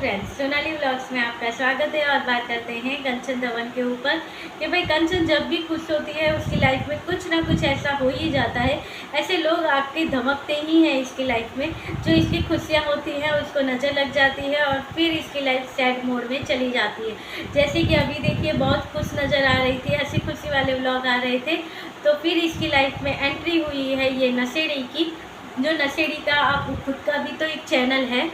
Friends, Sonali vlogs में आपका स्वागत है। और बात करते हैं कंचन धवन के ऊपर कि भाई कंचन जब भी खुश होती है उसकी लाइफ में कुछ ना कुछ ऐसा हो ही जाता है। ऐसे लोग आपके धमकते ही हैं इसकी लाइफ में, जो इसकी खुशियाँ होती हैं उसको नज़र लग जाती है और फिर इसकी लाइफ सैड मोड में चली जाती है। जैसे कि अभी देखिए बहुत खुश नज़र आ रही थी, हंसी खुशी वाले व्लॉग आ रहे थे, तो फिर इसकी लाइफ में एंट्री हुई है ये नशेड़ी की। जो नशेड़ी का आप खुद का भी तो एक चैनल है,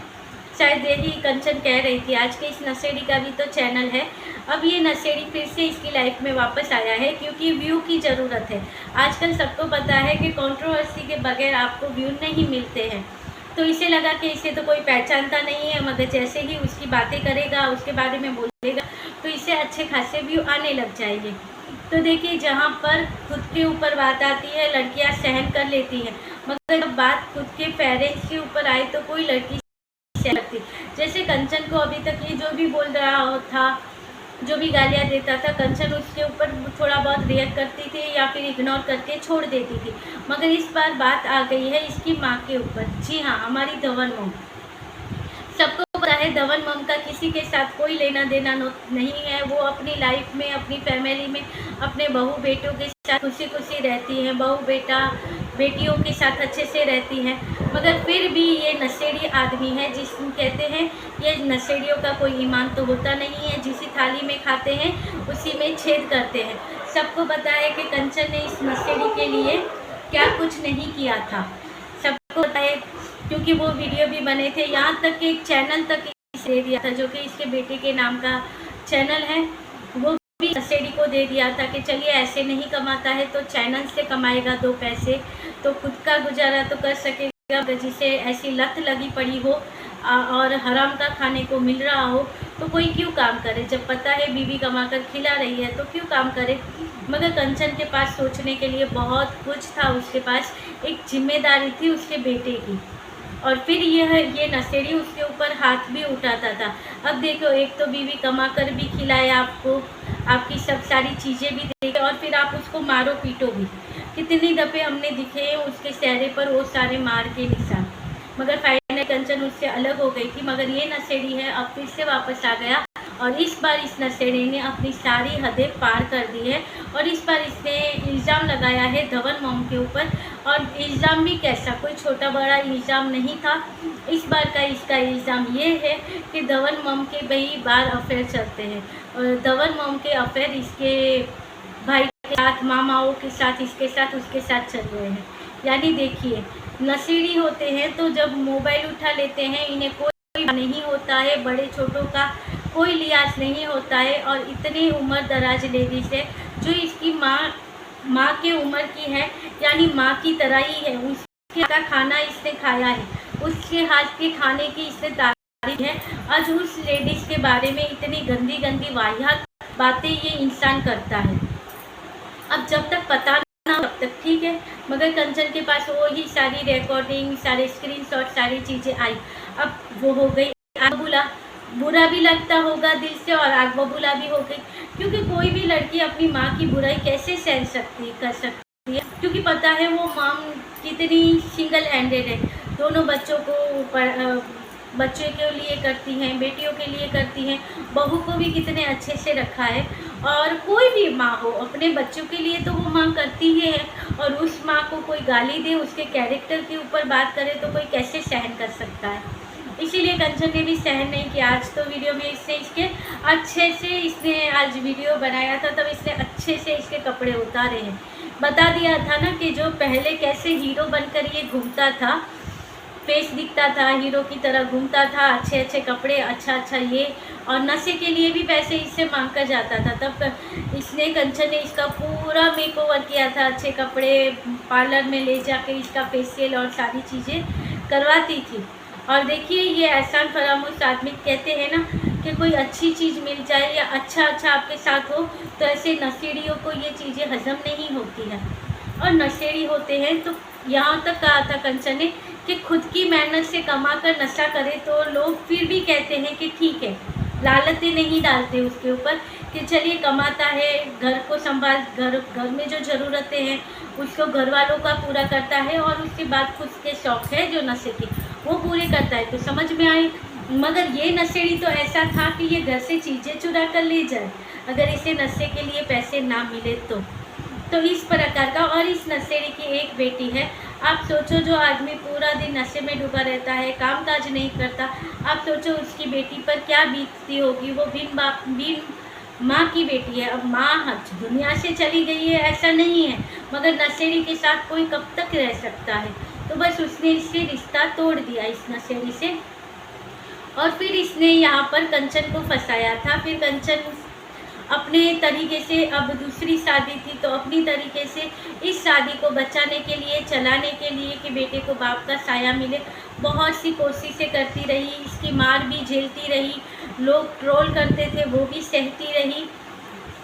शायद यही कंचन कह रही थी आज के, इस नशेड़ी का भी तो चैनल है। अब ये नशेड़ी फिर से इसकी लाइफ में वापस आया है क्योंकि व्यू की ज़रूरत है। आजकल सबको पता है कि कंट्रोवर्सी के बगैर आपको व्यू नहीं मिलते हैं, तो इसे लगा कि इसे तो कोई पहचानता नहीं है, मगर जैसे ही उसकी बातें करेगा, उसके बारे में बोलेगा, तो इसे अच्छे खासे व्यू आने लग जाएंगे। तो देखिए, जहाँ पर खुद के ऊपर बात आती है लड़कियाँ सहन कर लेती हैं, मगर जब बात खुद के पेरेंट्स के ऊपर आई तो कोई लड़की लगती। जैसे कंचन को अभी तक ये जो भी बोल रहा था, जो भी गालियाँ देता था, कंचन उसके ऊपर थोड़ा बहुत रिएक्ट करती थी या फिर इग्नोर करके छोड़ देती थी। मगर इस बार बात आ गई है इसकी माँ के ऊपर। जी हाँ, हमारी धवन मॉम। सबको पता है धवन मॉम का किसी के साथ कोई लेना देना नहीं है। वो अपनी लाइफ में, अपनी फैमिली में, अपने बहू बेटों के साथ खुशी खुशी रहती हैं, बहू बेटा बेटियों के साथ अच्छे से रहती हैं। मगर फिर भी ये नशेड़ी आदमी है, जिसको कहते हैं ये नशेड़ियों का कोई ईमान तो होता नहीं है। जिस थाली में खाते हैं उसी में छेद करते हैं। सबको पता है कि कंचन ने इस नशेड़ी के लिए क्या कुछ नहीं किया था, सबको पता है, क्योंकि वो वीडियो भी बने थे। यहाँ तक कि एक चैनल तक दे दिया था, जो कि इसके बेटे के नाम का चैनल है, वो भी नशेड़ी को दे दिया था कि चलिए ऐसे नहीं कमाता है तो चैनल से कमाएगा 2 पैसे, तो खुद का गुजारा तो कर सकेगा। जिसे ऐसी लत लगी पड़ी हो और हराम का खाने को मिल रहा हो तो कोई क्यों काम करे। जब पता है बीवी कमा कर खिला रही है तो क्यों काम करे। मगर कंचन के पास सोचने के लिए बहुत कुछ था, उसके पास एक जिम्मेदारी थी उसके बेटे की, और फिर ये नशेड़ी उसके ऊपर हाथ भी उठाता था। अब देखो, एक तो बीवी कमा कर भी खिलाए आपको, आपकी सब सारी चीज़ें भी देखे, और फिर आप उसको मारो पीटो भी। कितनी दफ़े हमने दिखे हैं उसके चेहरे पर वो सारे मार के निशान। मगर फाइनल कंचन उससे अलग हो गई थी। मगर ये नशेड़ी है अब फिर से वापस आ गया, और इस बार इस नशेड़ी ने अपनी सारी हदें पार कर दी है। और इस बार इसने इल्ज़ाम लगाया है धवन मॉम के ऊपर, और इल्ज़ाम भी कैसा, कोई छोटा बड़ा इल्ज़ाम नहीं था। इस बार का इसका इल्ज़ाम ये है कि धवन मॉम के कई बार अफेयर चलते हैं, और धवन मॉम के अफेयर इसके भाई के साथ, मामाओं के साथ, इसके साथ, उसके साथ चल रहे हैं। यानी देखिए, नशेड़ी होते हैं तो जब मोबाइल उठा लेते हैं इन्हें कोई नहीं होता है, बड़े छोटों का कोई लिहाज नहीं होता है। और इतने उम्र दराज लेडीज़ है जो इसकी माँ के उम्र की है, यानी माँ की तरह ही है। उसके का खाना इसने खाया है, उसके हाथ के खाने की इसने तारीफ है। आज उस लेडीज़ के बारे में इतनी गंदी गंदी वाहियात बातें ये इंसान करता है। अब जब तक पता ना तब तक ठीक है, मगर कंचन के पास वो ही सारी रिकॉर्डिंग, सारे स्क्रीनशॉट, सारी चीज़ें आई। अब वो हो गई आग बुला, बुरा भी लगता होगा दिल से और आग बबूला भी हो गई, क्योंकि कोई भी लड़की अपनी माँ की बुराई कैसे सहन कर सकती है, क्योंकि पता है वो माँ कितनी सिंगल हैंडेड है। दोनों बच्चों को बच्चों के लिए करती हैं, बेटियों के लिए करती हैं, बहू को भी कितने अच्छे से रखा है। और कोई भी माँ हो अपने बच्चों के लिए तो वो माँ करती ही है, और उस माँ को कोई गाली दे, उसके कैरेक्टर के ऊपर बात करे तो कोई कैसे सहन कर सकता है। इसीलिए कंचन ने भी सहन नहीं किया। आज तो वीडियो में इसने इसके अच्छे से इसने आज वीडियो बनाया था, तब इसने अच्छे से इसके कपड़े उतारे हैं। बता दिया था ना कि जो पहले कैसे हीरो बनकर ये घूमता था, फेस दिखता था, हीरो की तरह घूमता था, अच्छे अच्छे कपड़े, अच्छा ये, और नशे के लिए भी पैसे इससे मांग कर जाता था। तब इसने कंचन ने इसका पूरा मेकओवर किया था, अच्छे कपड़े, पार्लर में ले जाके इसका फेशियल और सारी चीज़ें करवाती थी। और देखिए, ये एहसान फरामोश आदमी कहते हैं ना कि कोई अच्छी चीज़ मिल जाए या अच्छा आपके साथ हो, तो ऐसे नशेड़ियों को ये चीज़ें हजम नहीं होती हैं। और नशेड़ी होते हैं तो यहाँ तक कहा था कंचन ने कि खुद की मेहनत से कमा कर नशा करे तो लोग फिर भी कहते हैं कि ठीक है, लालतें नहीं डालते उसके ऊपर कि चलिए कमाता है, घर को संभाल, घर में जो ज़रूरतें हैं उसको घर वालों का पूरा करता है, और उसके बाद खुद के शौक है जो नशे के वो पूरे करता है। तो समझ में आई। मगर ये नशेड़ी तो ऐसा था कि ये घर से चीज़ें चुरा कर ले जाए अगर इसे नशे के लिए पैसे ना मिले तो इस प्रकार का। और इस नशेड़ी की एक बेटी है। आप सोचो, जो आदमी पूरा दिन नशे में डूबा रहता है, काम काज नहीं करता, आप सोचो उसकी बेटी पर क्या बीतती होगी। वो बिन माँ की बेटी है। अब माँ दुनिया से चली गई है ऐसा नहीं है, मगर नशेड़ी के साथ कोई कब तक रह सकता है। तो बस उसने इससे रिश्ता तोड़ दिया इस नशेड़ी से। और फिर इसने यहाँ पर कंचन को फंसाया था। फिर कंचन अपने तरीके से, अब दूसरी शादी थी तो अपनी तरीके से इस शादी को बचाने के लिए, चलाने के लिए कि बेटे को बाप का साया मिले, बहुत सी कोशिशें करती रही। इसकी मार भी झेलती रही, लोग ट्रोल करते थे वो भी सहती रही,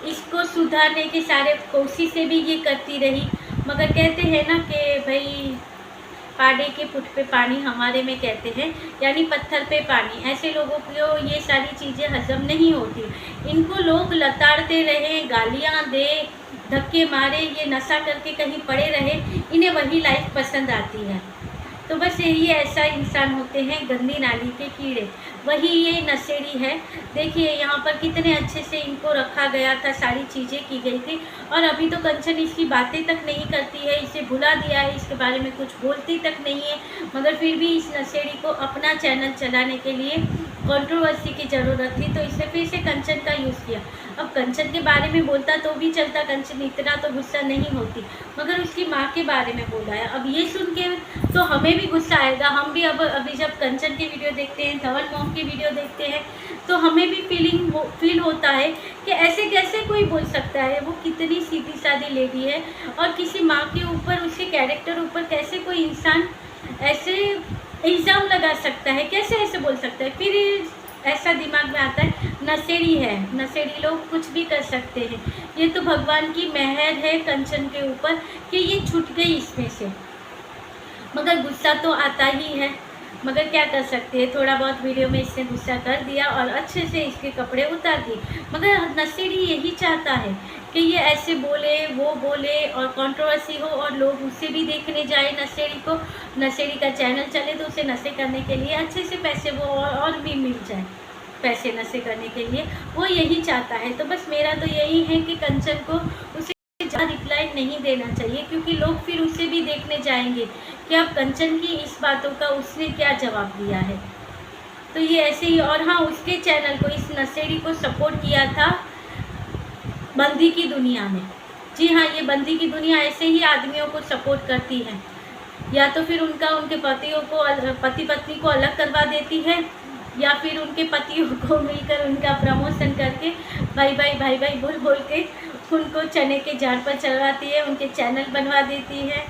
इसको सुधारने के सारे कोशिशें भी ये करती रही। मगर कहते हैं ना कि भाई पाड़े के पुट पे पानी, हमारे में कहते हैं, यानी पत्थर पे पानी। ऐसे लोगों को ये सारी चीज़ें हजम नहीं होती। इनको लोग लताड़ते रहे, गालियाँ दे, धक्के मारे, ये नशा करके कहीं पड़े रहे, इन्हें वही लाइफ पसंद आती है। तो बस यही ऐसा इंसान होते हैं, गंदी नाली के कीड़े। वही ये नशेड़ी है। देखिए यहाँ पर कितने अच्छे से इनको रखा गया था, सारी चीज़ें की गई थी। और अभी तो कंचन इसकी बातें तक नहीं करती है, इसे भुला दिया है, इसके बारे में कुछ बोलती तक नहीं है। मगर फिर भी इस नशेड़ी को अपना चैनल चलाने के लिए कंट्रोवर्सी की ज़रूरत थी, तो इसने फिर से कंचन का यूज़ किया। अब कंचन के बारे में बोलता तो भी चलता, कंचन इतना तो गुस्सा नहीं होती, मगर उसकी माँ के बारे में बोला है। अब ये सुन के तो हमें भी गुस्सा आएगा। हम भी अभी जब कंचन की वीडियो देखते हैं, धवल मॉम की वीडियो देखते हैं, तो हमें भी फील होता है कि ऐसे कैसे कोई बोल सकता है। वो कितनी सीधी सादी लेडी है, और किसी माँ के ऊपर, उसके कैरेक्टर ऊपर कैसे कोई इंसान ऐसे इल्ज़ाम लगा सकता है, कैसे ऐसे बोल सकता है। फिर ऐसा दिमाग में आता है नशेड़ी है, नशेड़ी लोग कुछ भी कर सकते हैं। ये तो भगवान की मेहर है कंचन के ऊपर कि ये छूट गई इसमें से। मगर गुस्सा तो आता ही है, मगर क्या कर सकते हैं। थोड़ा बहुत वीडियो में इसने गुस्सा कर दिया और अच्छे से इसके कपड़े उतार दिए। मगर नशेड़ी यही चाहता है कि ये ऐसे बोले, वो बोले, और कंट्रोवर्सी हो, और लोग उसे भी देखने जाए नशेड़ी को, नशेड़ी का चैनल चले, तो उसे नशे करने के लिए अच्छे से पैसे वो और भी मिल जाए, पैसे नशे करने के लिए वो यही चाहता है। तो बस मेरा तो यही है कि कंचन को उसे ज़्यादा रिप्लाई नहीं देना चाहिए, क्योंकि लोग फिर उसे भी देखने जाएंगे कि अब कंचन की इस बातों का उसने क्या जवाब दिया है। तो ये ऐसे ही। और हाँ, उसके चैनल को, इस नशेड़ी को सपोर्ट किया था बंदी की दुनिया में। जी हाँ, ये बंदी की दुनिया ऐसे ही आदमियों को सपोर्ट करती है, या तो फिर उनके पतियों को, पति पत्नी को अलग करवा देती है, या फिर उनके पतियों को मिलकर उनका प्रमोशन करके भाई भाई भाई भाई बोल बोल के उनको चने के झाड़ पर चढ़वाती है, उनके चैनल बनवा देती है,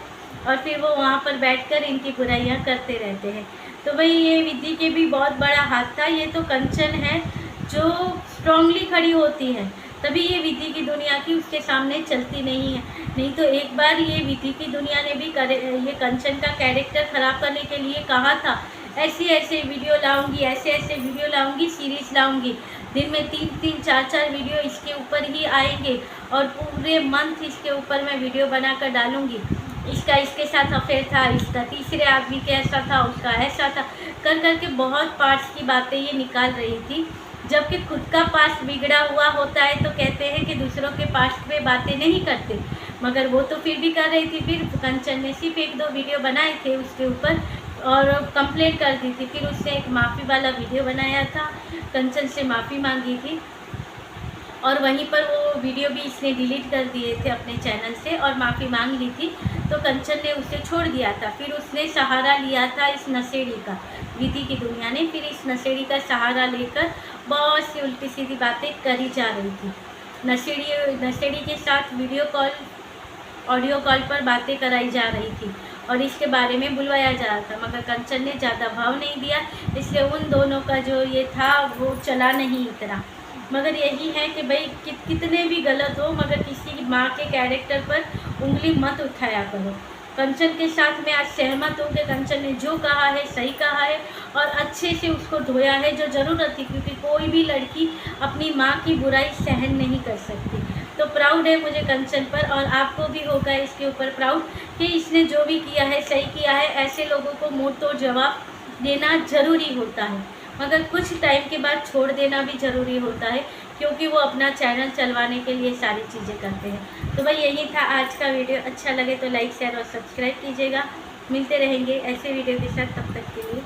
और फिर वो वहाँ पर बैठकर इनकी बुराइयाँ करते रहते हैं। तो भाई ये विधि के भी बहुत बड़ा हाथ था। ये तो कंचन है जो स्ट्रांगली खड़ी होती है, तभी ये विधि की दुनिया की उसके सामने चलती नहीं है। नहीं तो एक बार ये विधि की दुनिया ने भी ये कंचन का कैरेक्टर ख़राब करने के लिए कहा था, ऐसे ऐसे वीडियो लाऊंगी, ऐसे ऐसे वीडियो लाऊंगी, सीरीज़ लाऊंगी, दिन में 3-3 4-4 वीडियो इसके ऊपर ही आएंगे, और पूरे मंथ इसके ऊपर मैं वीडियो बनाकर डालूंगी। इसका इसके साथ अफेयर था, इसका तीसरे आदमी के ऐसा था, उसका ऐसा था, कर करके बहुत पार्ट्स की बातें ये निकाल रही थी। जबकि खुद का पास्ट बिगड़ा हुआ होता है तो कहते हैं कि दूसरों के पास्ट पे बातें नहीं करते, मगर वो तो फिर भी कर रही थी। फिर कंचन ने सिर्फ 1-2 वीडियो बनाए थे उसके ऊपर और कंप्लेंट कर दी थी। फिर उसने एक माफ़ी वाला वीडियो बनाया था, कंचन से माफ़ी मांगी थी, और वहीं पर वो वीडियो भी इसने डिलीट कर दिए थे अपने चैनल से, और माफ़ी मांग ली थी। तो कंचन ने उसे छोड़ दिया था। फिर उसने सहारा लिया था इस नशेड़ी का, विधि की दुनिया ने। फिर इस नशेड़ी का सहारा लेकर बहुत सी उल्टी सीधी बातें करी जा रही थी। नशेड़ी के साथ वीडियो कॉल, ऑडियो कॉल पर बातें कराई जा रही थी, और इसके बारे में बुलवाया जा रहा था। मगर कंचन ने ज़्यादा भाव नहीं दिया, इसलिए उन दोनों का जो ये था वो चला नहीं इतना। मगर यही है कि भाई कितने भी गलत हो, मगर किसी माँ के कैरेक्टर पर उंगली मत उठाया करो। कंचन के साथ मैं आज सहमत हूँ कि कंचन ने जो कहा है सही कहा है, और अच्छे से उसको धोया है जो ज़रूरत थी, क्योंकि कोई भी लड़की अपनी माँ की बुराई सहन नहीं कर सकती। तो प्राउड है मुझे कंचन पर, और आपको भी होगा इसके ऊपर प्राउड कि इसने जो भी किया है सही किया है। ऐसे लोगों को मुँह तोड़ जवाब देना ज़रूरी होता है। मगर कुछ टाइम के बाद छोड़ देना भी ज़रूरी होता है, क्योंकि वो अपना चैनल चलवाने के लिए सारी चीज़ें करते हैं। तो भाई यही था आज का वीडियो। अच्छा लगे तो लाइक शेयर और सब्सक्राइब कीजिएगा। मिलते रहेंगे ऐसे वीडियो के साथ, तब तक के लिए